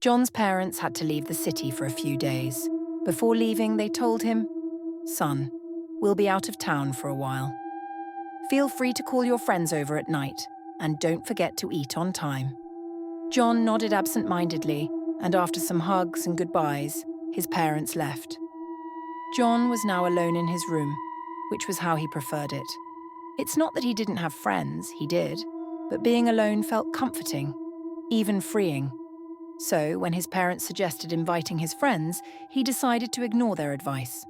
John's parents had to leave the city for a few days. Before leaving, they told him, "Son, we'll be out of town for a while. Feel free to call your friends over at night, and don't forget to eat on time." John nodded absent-mindedly, and after some hugs and goodbyes, his parents left. John was now alone in his room, which was how he preferred it. It's not that he didn't have friends, he did, but being alone felt comforting, even freeing. So, when his parents suggested inviting his friends, he decided to ignore their advice.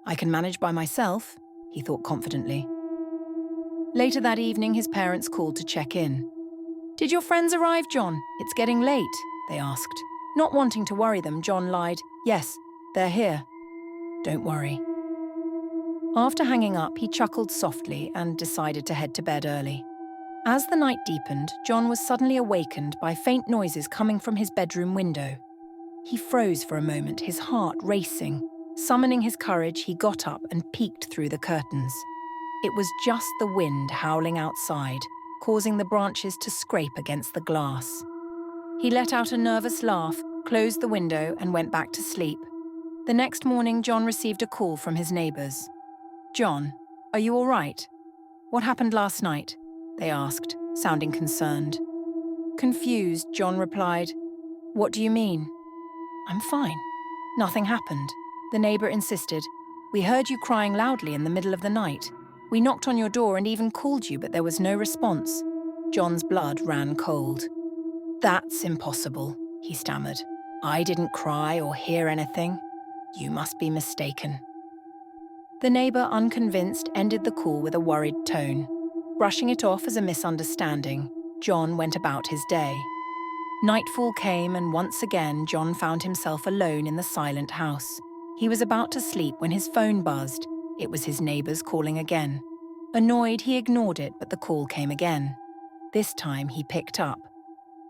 "I can manage by myself," he thought confidently. Later that evening, his parents called to check in. "Did your friends arrive, John? It's getting late," they asked. Not wanting to worry them, John lied, "Yes, they're here. Don't worry." After hanging up, he chuckled softly and decided to head to bed early. As the night deepened, John was suddenly awakened by faint noises coming from his bedroom window. He froze for a moment, his heart racing. Summoning his courage, he got up and peeked through the curtains. It was just the wind howling outside, causing the branches to scrape against the glass. He let out a nervous laugh, closed the window, and went back to sleep. The next morning, John received a call from his neighbors. "John, are you all right? What happened last night?" they asked, sounding concerned. Confused, John replied, "What do you mean?" "I'm fine. Nothing happened." The neighbor insisted, "We heard you crying loudly in the middle of the night. We knocked on your door and even called you, but there was no response." John's blood ran cold. "That's impossible," he stammered. "I didn't cry or hear anything. You must be mistaken." The neighbor, unconvinced, ended the call with a worried tone. Brushing it off as a misunderstanding, John went about his day. Nightfall came, and once again John found himself alone in the silent house. He was about to sleep when his phone buzzed. It was his neighbors calling again. Annoyed, he ignored it, but the call came again. This time he picked up.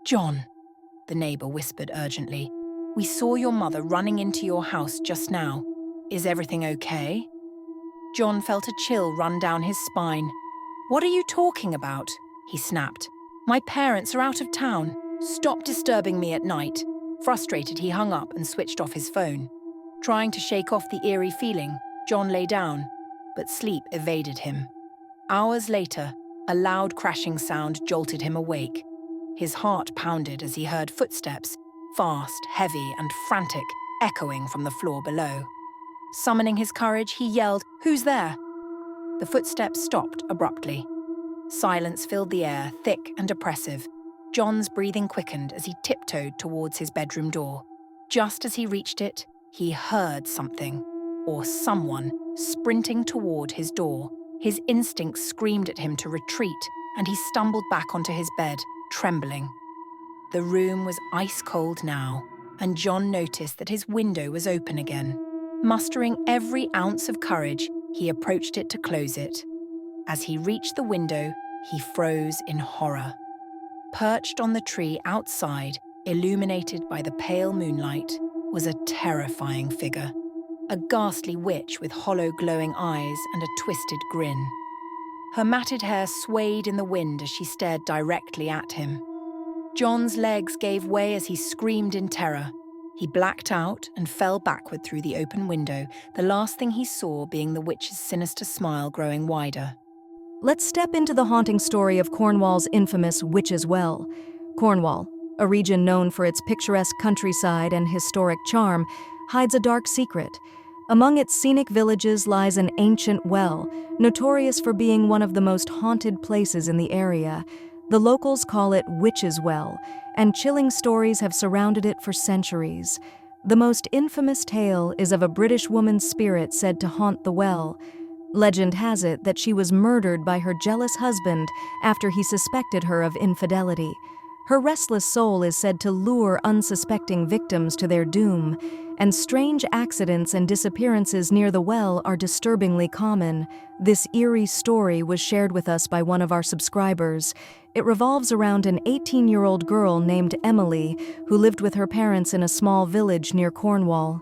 "John," the neighbor whispered urgently, "we saw your mother running into your house just now. Is everything okay?" John felt a chill run down his spine. "What are you talking about?" he snapped. "My parents are out of town. Stop disturbing me at night." Frustrated, he hung up and switched off his phone. Trying to shake off the eerie feeling, John lay down, but sleep evaded him. Hours later, a loud crashing sound jolted him awake. His heart pounded as he heard footsteps, fast, heavy, and frantic, echoing from the floor below. Summoning his courage, he yelled, "Who's there?" The footsteps stopped abruptly. Silence filled the air, thick and oppressive. John's breathing quickened as he tiptoed towards his bedroom door. Just as he reached it, he heard something, or someone, sprinting toward his door. His instincts screamed at him to retreat, and he stumbled back onto his bed, trembling. The room was ice cold now, and John noticed that his window was open again. Mustering every ounce of courage, he approached it to close it. As he reached the window, he froze in horror. Perched on the tree outside, illuminated by the pale moonlight, was a terrifying figure. A ghastly witch with hollow glowing eyes and a twisted grin. Her matted hair swayed in the wind as she stared directly at him. John's legs gave way as he screamed in terror. He blacked out and fell backward through the open window, the last thing he saw being the witch's sinister smile growing wider. Let's step into the haunting story of Cornwall's infamous Witch's Well. Cornwall, a region known for its picturesque countryside and historic charm, hides a dark secret. Among its scenic villages lies an ancient well, notorious for being one of the most haunted places in the area. The locals call it Witch's Well, and chilling stories have surrounded it for centuries. The most infamous tale is of a British woman's spirit said to haunt the well. Legend has it that she was murdered by her jealous husband after he suspected her of infidelity. Her restless soul is said to lure unsuspecting victims to their doom, and strange accidents and disappearances near the well are disturbingly common. This eerie story was shared with us by one of our subscribers. It revolves around an 18-year-old girl named Emily who lived with her parents in a small village near Cornwall.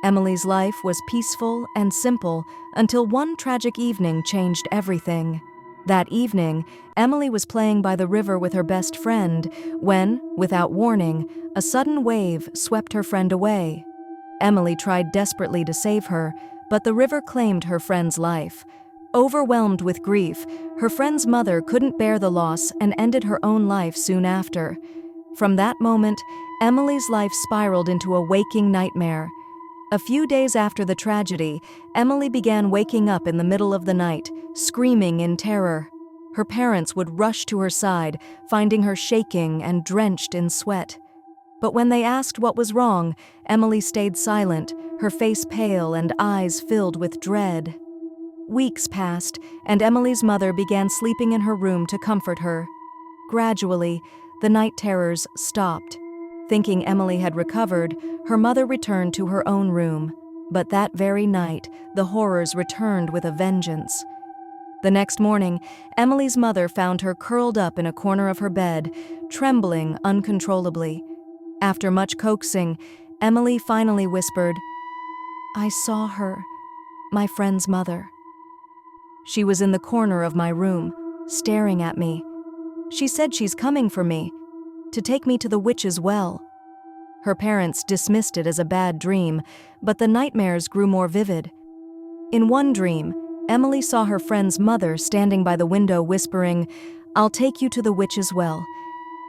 Emily's life was peaceful and simple until one tragic evening changed everything. That evening, Emily was playing by the river with her best friend when, without warning, a sudden wave swept her friend away. Emily tried desperately to save her, but the river claimed her friend's life. Overwhelmed with grief, her friend's mother couldn't bear the loss and ended her own life soon after. From that moment, Emily's life spiraled into a waking nightmare. A few days after the tragedy, Emily began waking up in the middle of the night, screaming in terror. Her parents would rush to her side, finding her shaking and drenched in sweat. But when they asked what was wrong, Emily stayed silent, her face pale and eyes filled with dread. Weeks passed, and Emily's mother began sleeping in her room to comfort her. Gradually, the night terrors stopped. Thinking Emily had recovered, her mother returned to her own room. But that very night, the horrors returned with a vengeance. The next morning, Emily's mother found her curled up in a corner of her bed, trembling uncontrollably. After much coaxing, Emily finally whispered, "I saw her, my friend's mother. She was in the corner of my room, staring at me. She said she's coming for me, to take me to the witch's well." Her parents dismissed it as a bad dream, but the nightmares grew more vivid. In one dream, Emily saw her friend's mother standing by the window whispering, "I'll take you to the witch's well,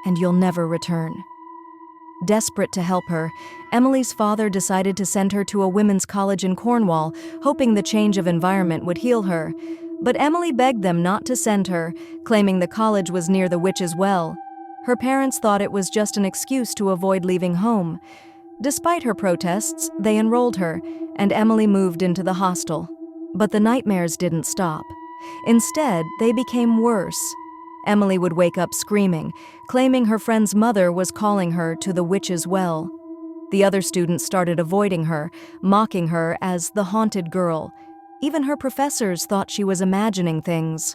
and you'll never return." Desperate to help her, Emily's father decided to send her to a women's college in Cornwall, hoping the change of environment would heal her. But Emily begged them not to send her, claiming the college was near the witch's well. Her parents thought it was just an excuse to avoid leaving home. Despite her protests, they enrolled her, and Emily moved into the hostel. But the nightmares didn't stop. Instead, they became worse. Emily would wake up screaming, claiming her friend's mother was calling her to the witch's well. The other students started avoiding her, mocking her as the haunted girl. Even her professors thought she was imagining things.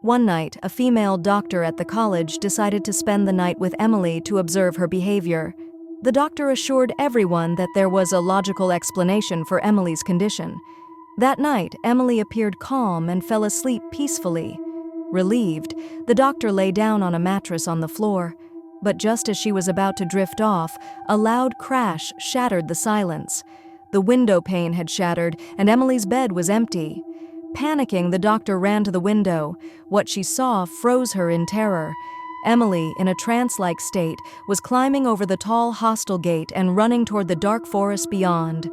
One night, a female doctor at the college decided to spend the night with Emily to observe her behavior. The doctor assured everyone that there was a logical explanation for Emily's condition. That night, Emily appeared calm and fell asleep peacefully. Relieved, the doctor lay down on a mattress on the floor. But just as she was about to drift off, a loud crash shattered the silence. The window pane had shattered, and Emily's bed was empty. Panicking, the doctor ran to the window. What she saw froze her in terror. Emily, in a trance-like state, was climbing over the tall hostel gate and running toward the dark forest beyond.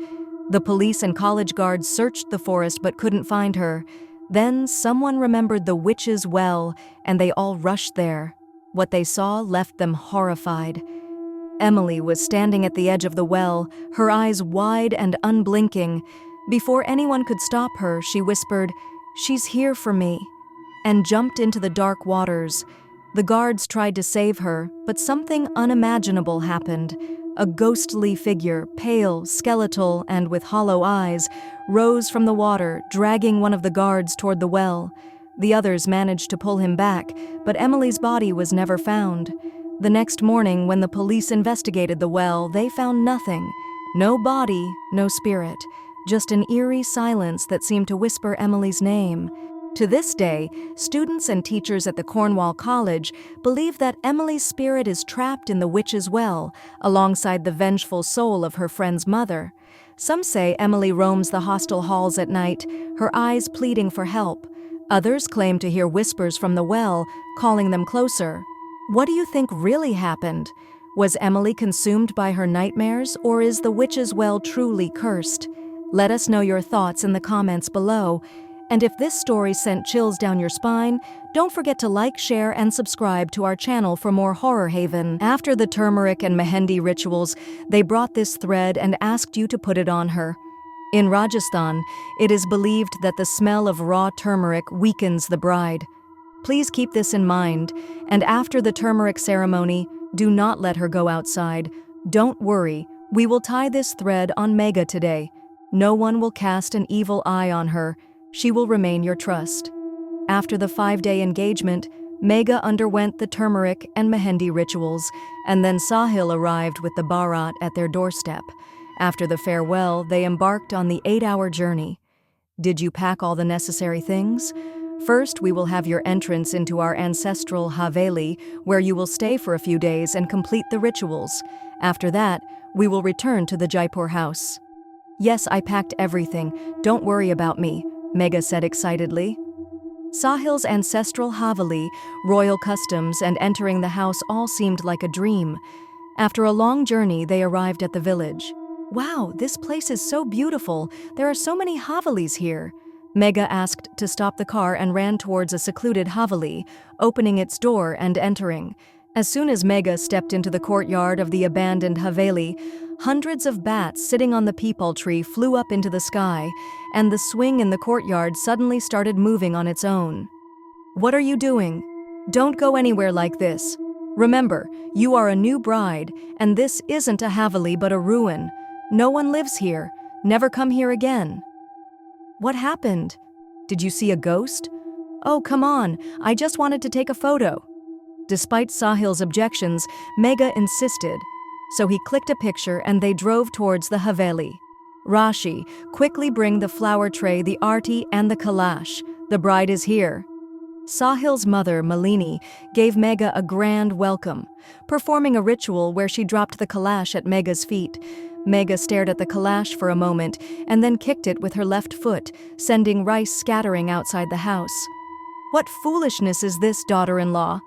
The police and college guards searched the forest but couldn't find her. Then someone remembered the witch's well, and they all rushed there. What they saw left them horrified. Emily was standing at the edge of the well, her eyes wide and unblinking. Before anyone could stop her, she whispered, "She's here for me," and jumped into the dark waters. The guards tried to save her, but something unimaginable happened. A ghostly figure, pale, skeletal, and with hollow eyes, rose from the water, dragging one of the guards toward the well. The others managed to pull him back, but Emily's body was never found. The next morning, when the police investigated the well, they found nothing. No body, no spirit, just an eerie silence that seemed to whisper Emily's name. To this day, students and teachers at the Cornwall College believe that Emily's spirit is trapped in the witch's well, alongside the vengeful soul of her friend's mother. Some say Emily roams the hostel halls at night, her eyes pleading for help. Others claim to hear whispers from the well, calling them closer. What do you think really happened? Was Emily consumed by her nightmares, or is the witch's well truly cursed? Let us know your thoughts in the comments below. And if this story sent chills down your spine, don't forget to like, share, and subscribe to our channel for more Horror Haven. After the turmeric and mehendi rituals, they brought this thread and asked you to put it on her. In Rajasthan, it is believed that the smell of raw turmeric weakens the bride. Please keep this in mind, and after the turmeric ceremony, do not let her go outside. Don't worry, we will tie this thread on Megha today. No one will cast an evil eye on her. She will remain your trust. After the 5-day engagement, Megha underwent the turmeric and mehendi rituals, and then Sahil arrived with the Bharat at their doorstep. After the farewell, they embarked on the 8-hour journey. Did you pack all the necessary things? First, we will have your entrance into our ancestral Haveli, where you will stay for a few days and complete the rituals. After that, we will return to the Jaipur house." "Yes, I packed everything. Don't worry about me," Megha said excitedly. Sahil's ancestral Haveli, royal customs, and entering the house all seemed like a dream. After a long journey, they arrived at the village. "Wow, this place is so beautiful. There are so many Havelis here." Megha asked to stop the car and ran towards a secluded Haveli, opening its door and entering. As soon as Megha stepped into the courtyard of the abandoned Haveli, hundreds of bats sitting on the peepal tree flew up into the sky, and the swing in the courtyard suddenly started moving on its own. "What are you doing? Don't go anywhere like this. Remember, you are a new bride, and this isn't a Haveli but a ruin. No one lives here. Never come here again." "What happened? Did you see a ghost?" "Oh, come on, I just wanted to take a photo." Despite Sahil's objections, Megha insisted, so he clicked a picture and they drove towards the Haveli. "Rashi, quickly bring the flower tray, the arti, and the kalash. The bride is here." Sahil's mother, Malini, gave Megha a grand welcome, performing a ritual where she dropped the kalash at Megha's feet. Megha stared at the kalash for a moment and then kicked it with her left foot, sending rice scattering outside the house. "What foolishness is this, daughter-in-law?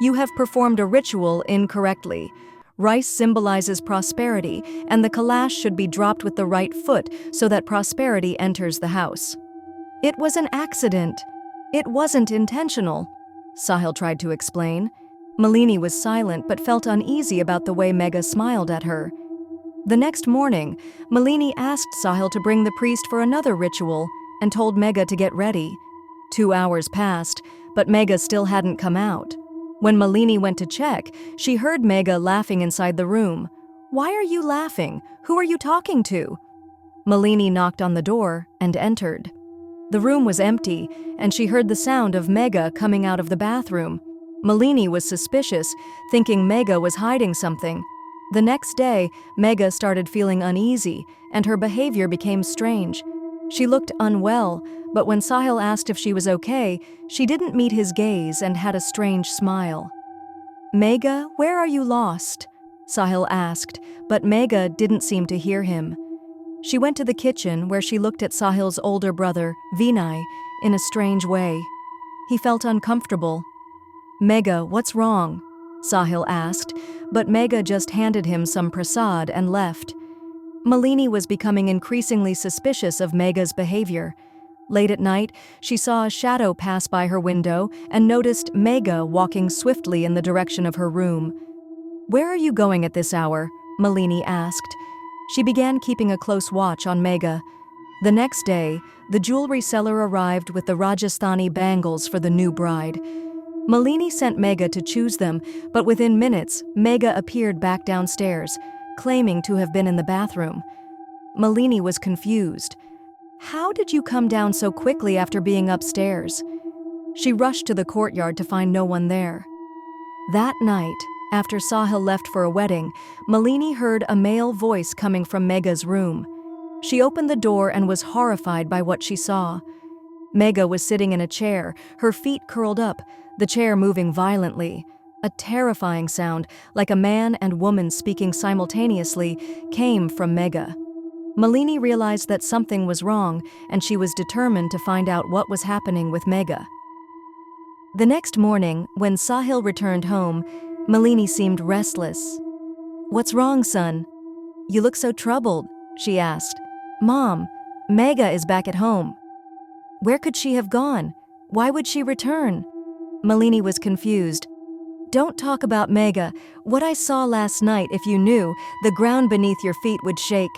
You have performed a ritual incorrectly. Rice symbolizes prosperity, and the kalash should be dropped with the right foot so that prosperity enters the house." "It was an accident. It wasn't intentional," Sahil tried to explain. Malini was silent but felt uneasy about the way Megha smiled at her. The next morning, Malini asked Sahil to bring the priest for another ritual and told Megha to get ready. 2 hours passed, but Megha still hadn't come out. When Malini went to check, she heard Megha laughing inside the room. "Why are you laughing? Who are you talking to?" Malini knocked on the door and entered. The room was empty, and she heard the sound of Megha coming out of the bathroom. Malini was suspicious, thinking Megha was hiding something. The next day, Megha started feeling uneasy, and her behavior became strange. She looked unwell, but when Sahil asked if she was okay, she didn't meet his gaze and had a strange smile. "Megha, where are you lost?" Sahil asked, but Megha didn't seem to hear him. She went to the kitchen where she looked at Sahil's older brother, Vinay, in a strange way. He felt uncomfortable. "Megha, what's wrong?" Sahil asked, but Megha just handed him some prasad and left. Malini was becoming increasingly suspicious of Megha's behavior. Late at night, she saw a shadow pass by her window and noticed Megha walking swiftly in the direction of her room. "Where are you going at this hour?" Malini asked. She began keeping a close watch on Megha. The next day, the jewelry seller arrived with the Rajasthani bangles for the new bride. Malini sent Megha to choose them, but within minutes, Megha appeared back downstairs, claiming to have been in the bathroom. Malini was confused. "How did you come down so quickly after being upstairs?" She rushed to the courtyard to find no one there. That night, after Sahil left for a wedding, Malini heard a male voice coming from Megha's room. She opened the door and was horrified by what she saw. Megha was sitting in a chair, her feet curled up, the chair moving violently. A terrifying sound, like a man and woman speaking simultaneously, came from Megha. Malini realized that something was wrong, and she was determined to find out what was happening with Megha. The next morning, when Sahil returned home, Malini seemed restless. "What's wrong, son? You look so troubled," she asked. "Mom, Megha is back at home." "Where could she have gone? Why would she return?" Malini was confused. "Don't talk about Megha. What I saw last night, if you knew, the ground beneath your feet would shake."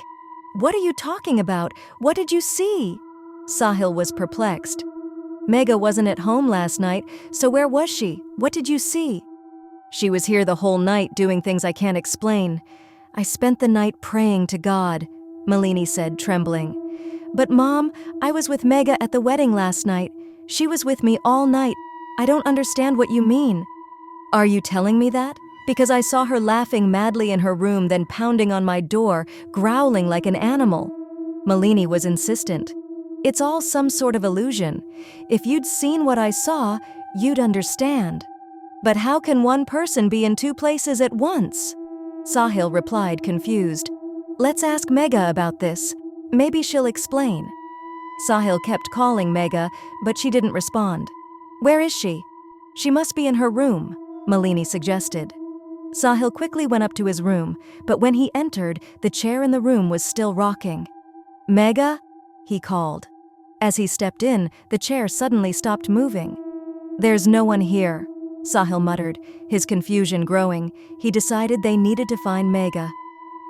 "What are you talking about? What did you see?" Sahil was perplexed. "Megha wasn't at home last night, so where was she? What did you see?" "She was here the whole night doing things I can't explain. I spent the night praying to God," Malini said, trembling. "But Mom, I was with Megha at the wedding last night. She was with me all night. I don't understand what you mean." "Are you telling me that? Because I saw her laughing madly in her room, then pounding on my door, growling like an animal." Malini was insistent. It's all some sort of illusion. If you'd seen what I saw, you'd understand. But how can one person be in two places at once? Sahil replied, confused. Let's ask Megha about this. Maybe she'll explain. Sahil kept calling Megha, but she didn't respond. Where is she? She must be in her room, Malini suggested. Sahil quickly went up to his room, but when he entered, the chair in the room was still rocking. Megha? He called. As he stepped in, the chair suddenly stopped moving. There's no one here, Sahil muttered, his confusion growing. He decided they needed to find Megha.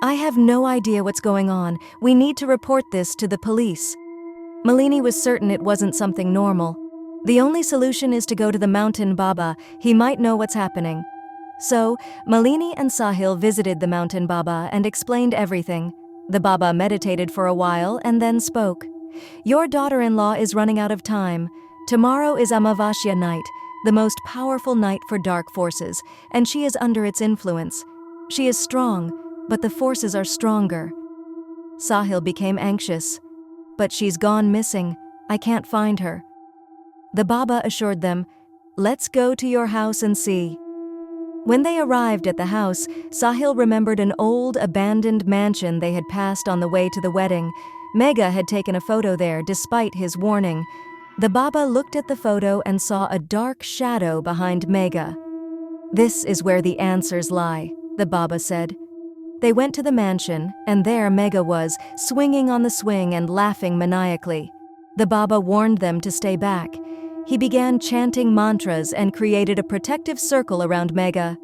I have no idea what's going on. We need to report this to the police. Malini was certain it wasn't something normal. The only solution is to go to the mountain Baba. He might know what's happening. So, Malini and Sahil visited the mountain Baba and explained everything. The Baba meditated for a while and then spoke. Your daughter-in-law is running out of time. Tomorrow is Amavasya night, the most powerful night for dark forces, and she is under its influence. She is strong, but the forces are stronger. Sahil became anxious. But she's gone missing. I can't find her. The Baba assured them, let's go to your house and see. When they arrived at the house, Sahil remembered an old, abandoned mansion they had passed on the way to the wedding. Megha had taken a photo there despite his warning. The Baba looked at the photo and saw a dark shadow behind Megha. This is where the answers lie, the Baba said. They went to the mansion, and there Megha was, swinging on the swing and laughing maniacally. The Baba warned them to stay back. He began chanting mantras and created a protective circle around Megha.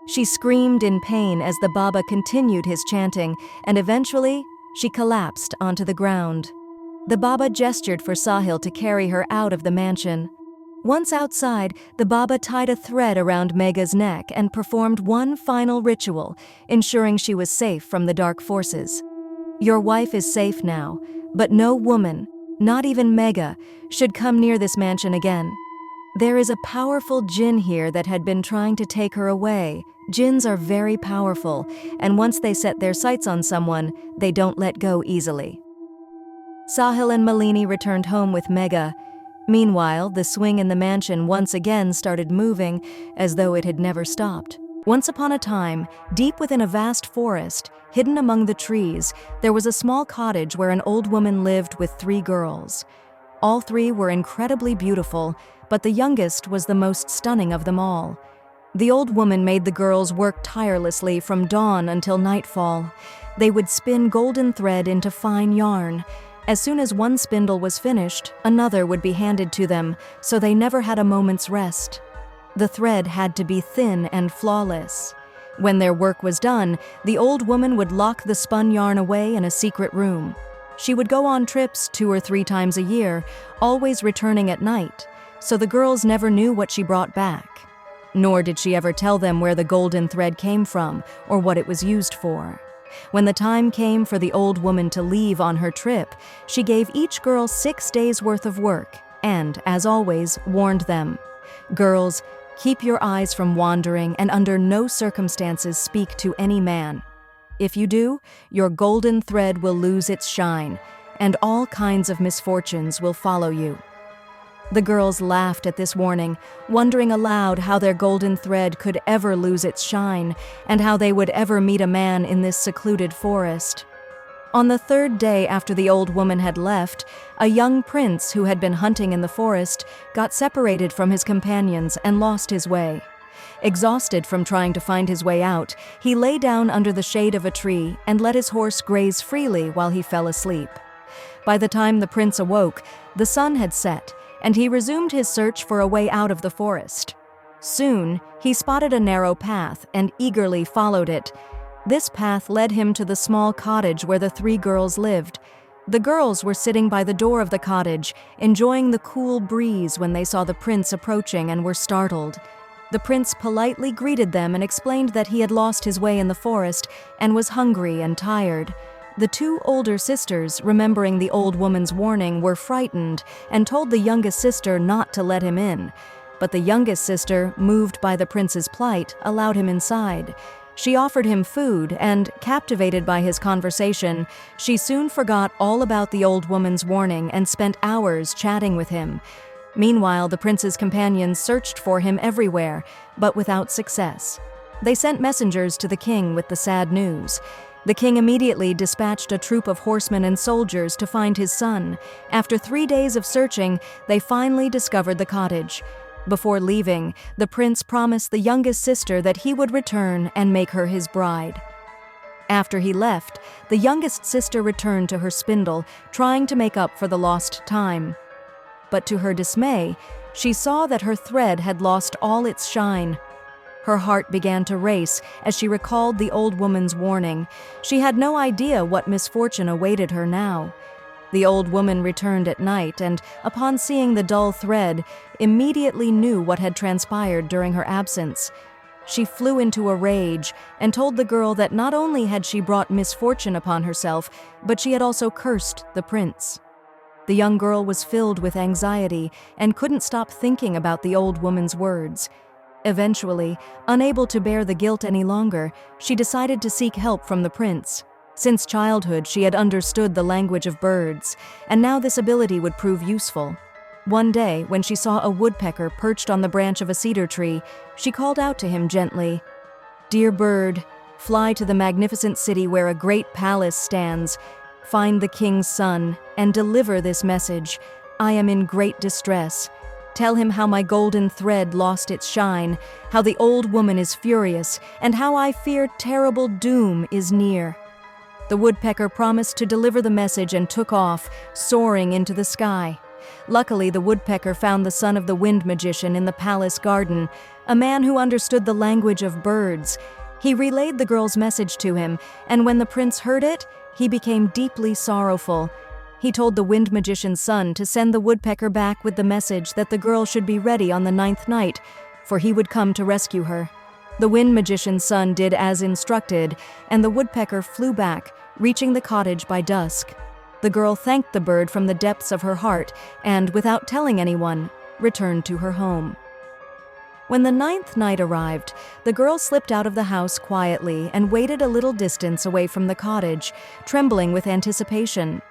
She screamed in pain as the Baba continued his chanting, and eventually, she collapsed onto the ground. The Baba gestured for Sahil to carry her out of the mansion. Once outside, the Baba tied a thread around Megha's neck and performed one final ritual, ensuring she was safe from the dark forces. Your wife is safe now, but no woman, not even Megha, should come near this mansion again. There is a powerful jinn here that had been trying to take her away. Jinns are very powerful, and once they set their sights on someone, they don't let go easily. Sahil and Malini returned home with Megha. Meanwhile, the swing in the mansion once again started moving, as though it had never stopped. Once upon a time, deep within a vast forest, hidden among the trees, there was a small cottage where an old woman lived with 3 girls. All 3 were incredibly beautiful, but the youngest was the most stunning of them all. The old woman made the girls work tirelessly from dawn until nightfall. They would spin golden thread into fine yarn. As soon as one spindle was finished, another would be handed to them, so they never had a moment's rest. The thread had to be thin and flawless. When their work was done, the old woman would lock the spun yarn away in a secret room. She would go on trips 2 or 3 times a year, always returning at night, so the girls never knew what she brought back. Nor did she ever tell them where the golden thread came from or what it was used for. When the time came for the old woman to leave on her trip, she gave each girl 6 days' worth of work and, as always, warned them, "Girls, keep your eyes from wandering and under no circumstances speak to any man. If you do, your golden thread will lose its shine, and all kinds of misfortunes will follow you." The girls laughed at this warning, wondering aloud how their golden thread could ever lose its shine, and how they would ever meet a man in this secluded forest. On the 3rd day after the old woman had left, a young prince who had been hunting in the forest got separated from his companions and lost his way. Exhausted from trying to find his way out, he lay down under the shade of a tree and let his horse graze freely while he fell asleep. By the time the prince awoke, the sun had set, and he resumed his search for a way out of the forest. Soon, he spotted a narrow path and eagerly followed it. This path led him to the small cottage where the 3 girls lived. The girls were sitting by the door of the cottage, enjoying the cool breeze when they saw the prince approaching and were startled. The prince politely greeted them and explained that he had lost his way in the forest and was hungry and tired. The 2 older sisters, remembering the old woman's warning, were frightened and told the youngest sister not to let him in. But the youngest sister, moved by the prince's plight, allowed him inside. She offered him food, and, captivated by his conversation, she soon forgot all about the old woman's warning and spent hours chatting with him. Meanwhile, the prince's companions searched for him everywhere, but without success. They sent messengers to the king with the sad news. The king immediately dispatched a troop of horsemen and soldiers to find his son. After 3 days of searching, they finally discovered the cottage. Before leaving, the prince promised the youngest sister that he would return and make her his bride. After he left, the youngest sister returned to her spindle, trying to make up for the lost time. But to her dismay, she saw that her thread had lost all its shine. Her heart began to race as she recalled the old woman's warning. She had no idea what misfortune awaited her now. The old woman returned at night and, upon seeing the dull thread, immediately knew what had transpired during her absence. She flew into a rage and told the girl that not only had she brought misfortune upon herself, but she had also cursed the prince. The young girl was filled with anxiety and couldn't stop thinking about the old woman's words. Eventually, unable to bear the guilt any longer, she decided to seek help from the prince. Since childhood, she had understood the language of birds, and now this ability would prove useful. One day, when she saw a woodpecker perched on the branch of a cedar tree, she called out to him gently, "Dear bird, fly to the magnificent city where a great palace stands. Find the king's son and deliver this message. I am in great distress. Tell him how my golden thread lost its shine, how the old woman is furious, and how I fear terrible doom is near." The woodpecker promised to deliver the message and took off, soaring into the sky. Luckily, the woodpecker found the son of the wind magician in the palace garden, a man who understood the language of birds. He relayed the girl's message to him, and when the prince heard it, he became deeply sorrowful. He told the wind magician's son to send the woodpecker back with the message that the girl should be ready on the 9th night, for he would come to rescue her. The wind magician's son did as instructed, and the woodpecker flew back, reaching the cottage by dusk. The girl thanked the bird from the depths of her heart and, without telling anyone, returned to her home. When the 9th night arrived, the girl slipped out of the house quietly and waited a little distance away from the cottage, trembling with anticipation.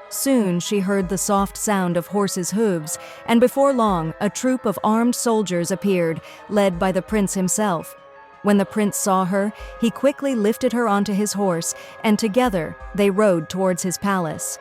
Soon she heard the soft sound of horses' hooves, and before long a troop of armed soldiers appeared, led by the prince himself. When the prince saw her, he quickly lifted her onto his horse, and together they rode towards his palace.